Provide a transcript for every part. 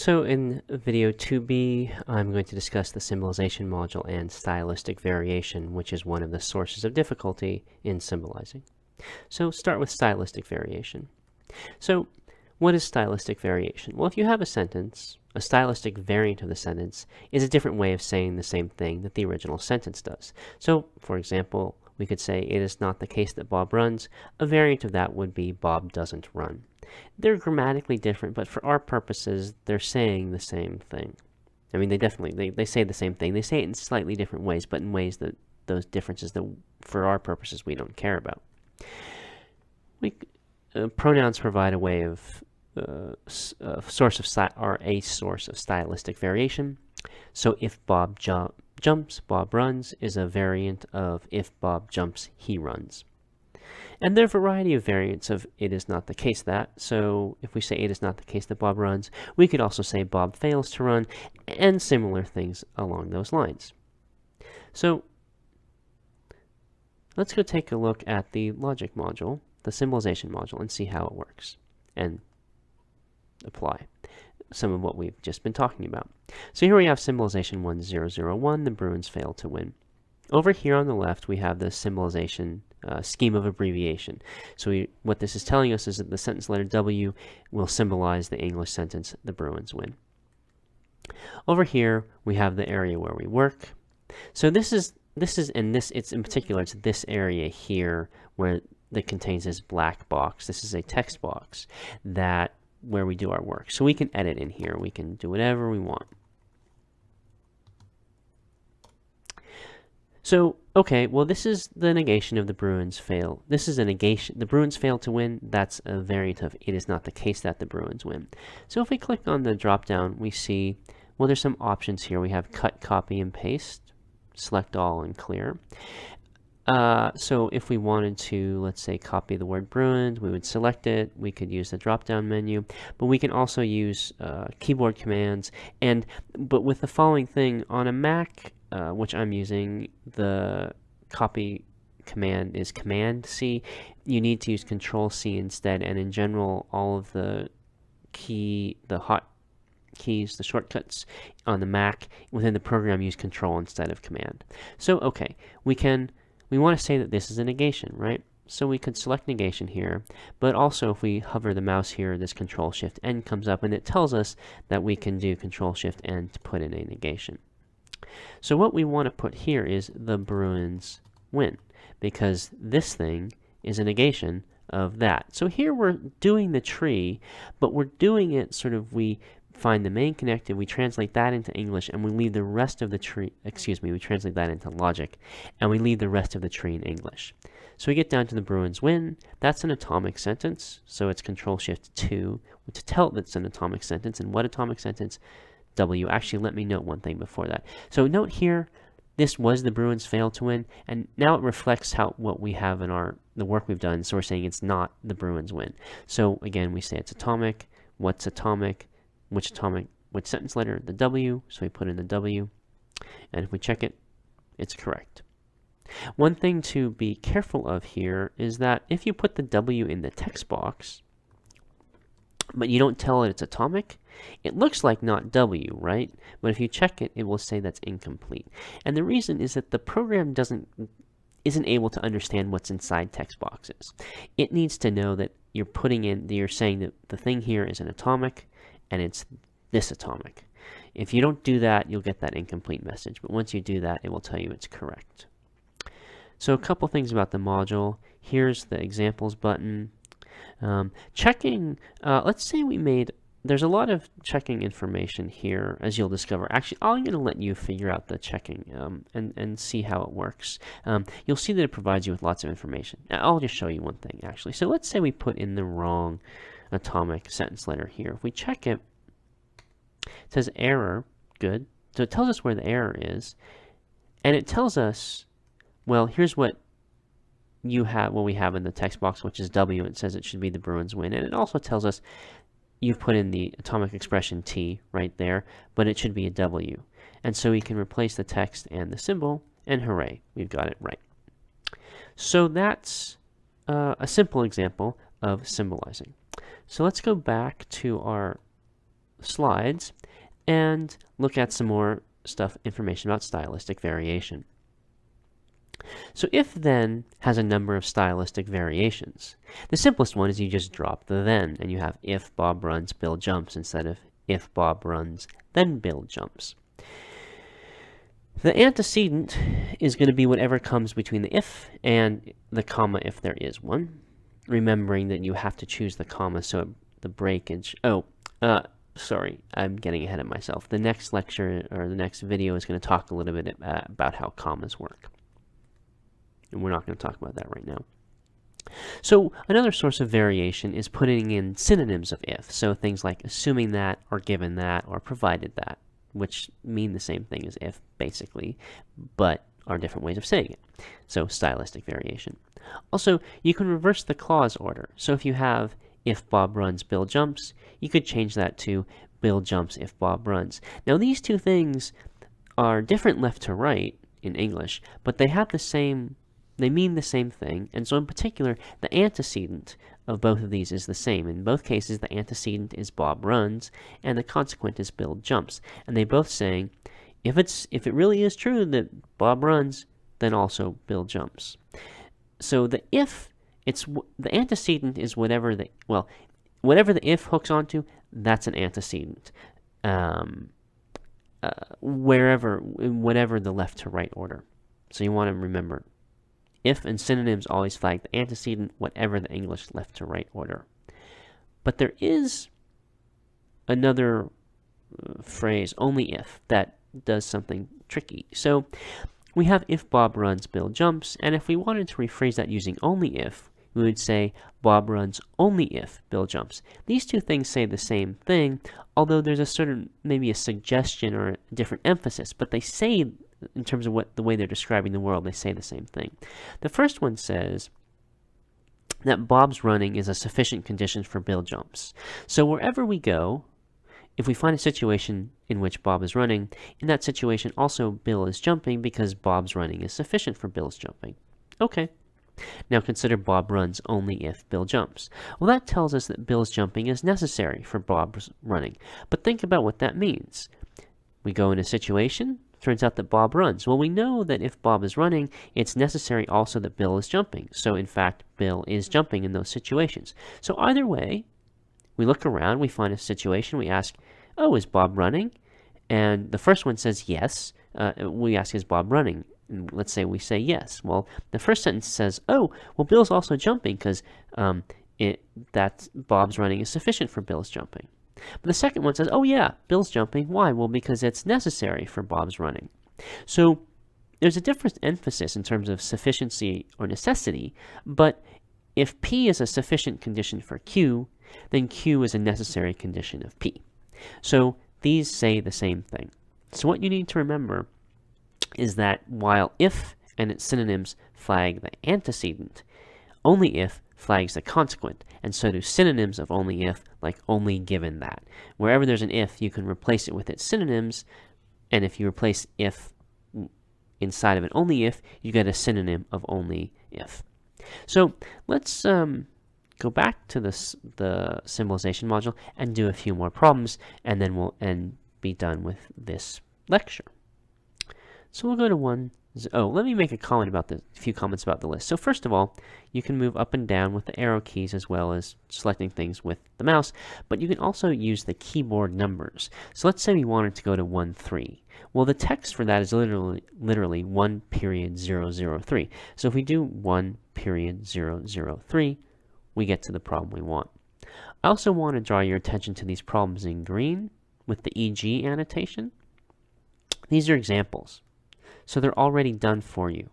So in video 2b, I'm going to discuss the Symbolization Module and Stylistic Variation, which is one of the sources of difficulty in symbolizing. So start with Stylistic Variation. So what is Stylistic Variation? Well, if you have a sentence, a stylistic variant of the sentence is a different way of saying the same thing that the original sentence does. So, for example, we could say, "It is not the case that Bob runs." A variant of that would be, "Bob doesn't run." They're grammatically different, but for our purposes, they're saying the same thing. I mean, they say the same thing. They say it in slightly different ways, but in ways that those differences that, for our purposes, we don't care about. Pronouns provide a way of a source of stylistic variation. So if Bob jumps, Bob runs is a variant of if Bob jumps, he runs. And there are a variety of variants of "it is not the case that." So if we say "it is not the case that Bob runs," we could also say "Bob fails to run," and similar things along those lines. So let's go take a look at the logic module, the symbolization module, and see how it works and apply some of what we've just been talking about. So here we have symbolization 1001, the Bruins fail to win. Over here on the left, we have the symbolization scheme of abbreviation. So what this is telling us is that the sentence letter W will symbolize the English sentence, "The Bruins win." Over here, we have the area where we work. So it's in particular, it's this area here that contains this black box. This is a text box where we do our work. So we can edit in here. We can do whatever we want. So, okay, well, this is the negation of the Bruins fail. This is a negation. The Bruins fail to win. That's a variant of "it is not the case that the Bruins win." So if we click on the drop-down, we see, well, there's some options here. We have cut, copy, and paste, select all, and clear. So if we wanted to, let's say, copy the word Bruins, we would select it. We could use the drop-down menu, but we can also use keyboard commands. But with the following thing, on a Mac, which I'm using, the copy command is Command-C. You need to use Control-C instead, and in general, all of the hot keys, the shortcuts on the Mac within the program use Control instead of Command. So, okay, we want to say that this is a negation, right? So we could select negation here, but also if we hover the mouse here, this Control-Shift-N comes up, and it tells us that we can do Control-Shift-N to put in a negation. So what we want to put here is "the Bruins win," because this thing is a negation of that. So here we're doing the tree, but we're doing it we find the main connective, we translate that into English, and we leave the rest of the tree, we translate that into logic, and we leave the rest of the tree in English. So we get down to "the Bruins win." That's an atomic sentence, so it's Control-Shift-2 to tell that it's an atomic sentence. And what atomic sentence? W. Actually, let me note one thing before that. So note here, this was "the Bruins fail to win," and now it reflects what we have in the work we've done. So we're saying it's not "the Bruins win." So again, we say it's atomic. What's atomic? Which sentence letter? The W. So we put in the W, and if we check it, it's correct. One thing to be careful of here is that if you put the W in the text box, but you don't tell it it's atomic, it looks like not W, right? But if you check it, it will say that's incomplete. And the reason is that the program isn't able to understand what's inside text boxes. It needs to know that you're saying that the thing here is an atomic, and it's this atomic. If you don't do that, you'll get that incomplete message. But once you do that, it will tell you it's correct. So a couple things about the module. Here's the examples button. Checking, let's say there's a lot of checking information here, as you'll discover. Actually, I'm going to let you figure out the checking and see how it works. You'll see that it provides you with lots of information. I'll just show you one thing, actually. So let's say we put in the wrong atomic sentence letter here. If we check it, it says error, good. So it tells us where the error is, and it tells us, well, here's what we have in the text box, which is W. It says it should be "the Bruins win," and it also tells us you've put in the atomic expression T right there, but it should be a W. And so we can replace the text and the symbol, and hooray, we've got it right. So that's a simple example of symbolizing. So let's go back to our slides and look at some more information about stylistic variation. So if then has a number of stylistic variations. The simplest one is you just drop the then, and you have if Bob runs, Bill jumps, instead of if Bob runs, then Bill jumps. The antecedent is going to be whatever comes between the if and the comma if there is one. Remembering that you have to choose the comma so the breakage... sorry, I'm getting ahead of myself. The next lecture, or the next video, is going to talk a little bit about how commas work. And we're not going to talk about that right now. So another source of variation is putting in synonyms of if. So things like assuming that, or given that, or provided that, which mean the same thing as if, basically, but are different ways of saying it. So stylistic variation. Also, you can reverse the clause order. So if you have if Bob runs, Bill jumps, you could change that to Bill jumps if Bob runs. Now these two things are different left to right in English, but they have the same, they mean the same thing, and so in particular, the antecedent of both of these is the same. In both cases, the antecedent is Bob runs, and the consequent is Bill jumps. And they both saying, if it really is true that Bob runs, then also Bill jumps. So the antecedent is whatever the if hooks onto, that's an antecedent. Whatever the left to right order. So you want to remember, if and synonyms always flag the antecedent, whatever the English left to right order. But there is another phrase, only if, that does something tricky. So we have if Bob runs, Bill jumps, and if we wanted to rephrase that using only if, we would say Bob runs only if Bill jumps. These two things say the same thing, although there's a certain, maybe a suggestion or a different emphasis, but they say, in terms of the way they're describing the world, they say the same thing. The first one says that Bob's running is a sufficient condition for Bill jumps. So wherever we go, if we find a situation in which Bob is running, in that situation also Bill is jumping because Bob's running is sufficient for Bill's jumping. Okay. Now consider Bob runs only if Bill jumps. Well, that tells us that Bill's jumping is necessary for Bob's running. But think about what that means. We go in a situation, turns out that Bob runs. Well, we know that if Bob is running, it's necessary also that Bill is jumping. So in fact, Bill is jumping in those situations. So either way, we look around, we find a situation, we ask, oh, is Bob running? And the first one says yes. We ask, is Bob running? And let's say we say yes. Well, the first sentence says, oh, well, Bill's also jumping because that Bob's running is sufficient for Bill's jumping. But the second one says, oh yeah, Bill's jumping. Why? Well, because it's necessary for Bob's running. So there's a different emphasis in terms of sufficiency or necessity, but if P is a sufficient condition for Q, then Q is a necessary condition of P. So these say the same thing. So what you need to remember is that while if and its synonyms flag the antecedent, only if flags the consequent, and so do synonyms of only if, like only given that. Wherever there's an if, you can replace it with its synonyms, and if you replace if inside of an only if, you get a synonym of only if. So let's go back to the symbolization module and do a few more problems, and then we'll be done with this lecture. So we'll go to let me make a few comments about the list. So first of all, you can move up and down with the arrow keys as well as selecting things with the mouse, but you can also use the keyboard numbers. So let's say we wanted to go to 1, 3. Well, the text for that is literally 1 period 0, 0, 3. So if we do 1 period 0, 0, 3, we get to the problem we want. I also want to draw your attention to these problems in green with the EG annotation. These are examples. So they're already done for you.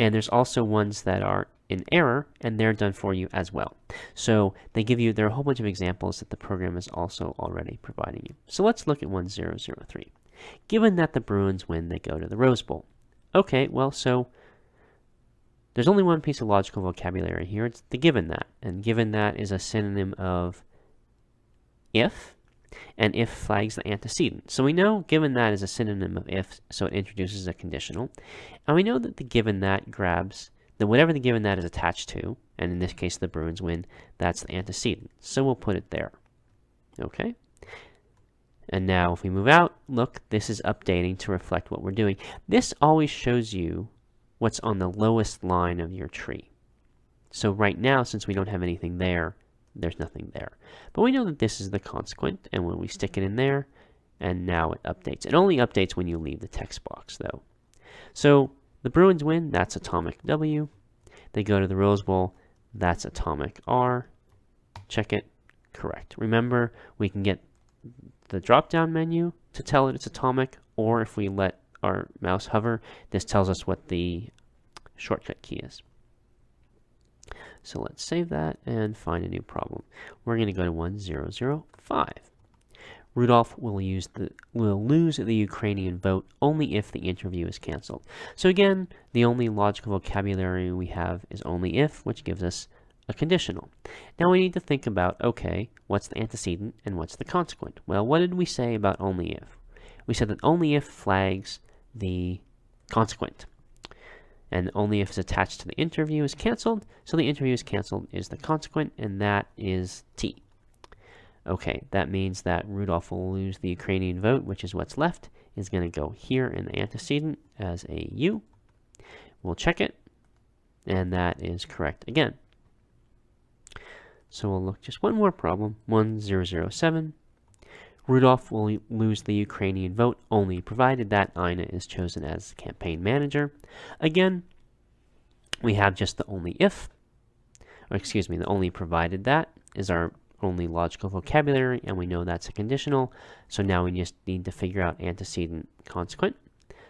And there's also ones that are in error, and they're done for you as well. So there are a whole bunch of examples that the program is also already providing you. So let's look at 1003. Given that the Bruins win, they go to the Rose Bowl. Okay, well, so there's only one piece of logical vocabulary here. It's the given that. And given that is a synonym of if, and if flags the antecedent. So we know given that is a synonym of if, so it introduces a conditional. And we know that the given that grabs whatever the given that is attached to, and in this case the Bruins win, that's the antecedent. So we'll put it there. Okay. And now if we move out, look, this is updating to reflect what we're doing. This always shows you what's on the lowest line of your tree. So right now, since we don't have anything there, there's nothing there. But we know that this is the consequent, and when we stick it in there, and now it updates. It only updates when you leave the text box, though. So the Bruins win, that's atomic W. They go to the Rose Bowl, that's atomic R. Check it, correct. Remember, we can get the drop-down menu to tell it it's atomic, or if we let our mouse hover, this tells us what the shortcut key is. So let's save that and find a new problem. We're going to go to 1005. Rudolph will lose the Ukrainian vote only if the interview is canceled. So again, the only logical vocabulary we have is only if, which gives us a conditional. Now we need to think about, okay, what's the antecedent and what's the consequent? Well, what did we say about only if? We said that only if flags the consequent. And only if it's attached to the interview is canceled. So the interview is canceled is the consequent, and that is T. Okay, that means that Rudolph will lose the Ukrainian vote, which is what's left, is going to go here in the antecedent as a U. We'll check it, and that is correct again. So we'll look just one more problem, 1007. Rudolph will lose the Ukrainian vote only provided that Ina is chosen as campaign manager. Again, we have just the only if, or excuse me, the only provided that is our only logical vocabulary, and we know that's a conditional. So now we just need to figure out antecedent consequent.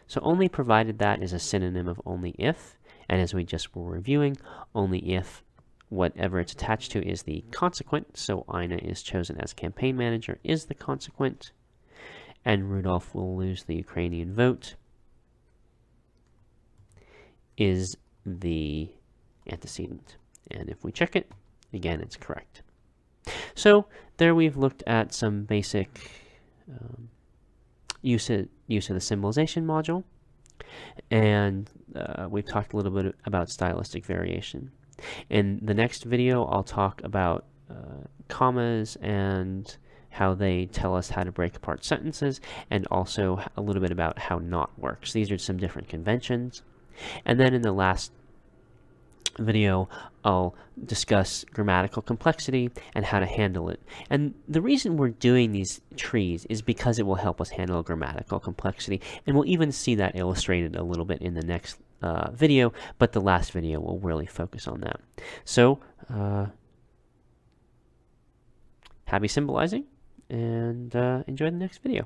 So only provided that is a synonym of only if, and as we just were reviewing, only if whatever it's attached to is the consequent, so Ina is chosen as campaign manager is the consequent, and Rudolph will lose the Ukrainian vote is the antecedent. And if we check it, again, it's correct. So there we've looked at some basic use of the symbolization module, and we've talked a little bit about stylistic variation. In the next video, I'll talk about commas and how they tell us how to break apart sentences, and also a little bit about how not works. These are some different conventions. And then in the last video, I'll discuss grammatical complexity and how to handle it. And the reason we're doing these trees is because it will help us handle grammatical complexity, and we'll even see that illustrated a little bit in the next video, but the last video will really focus on that. So, happy symbolizing, and enjoy the next video.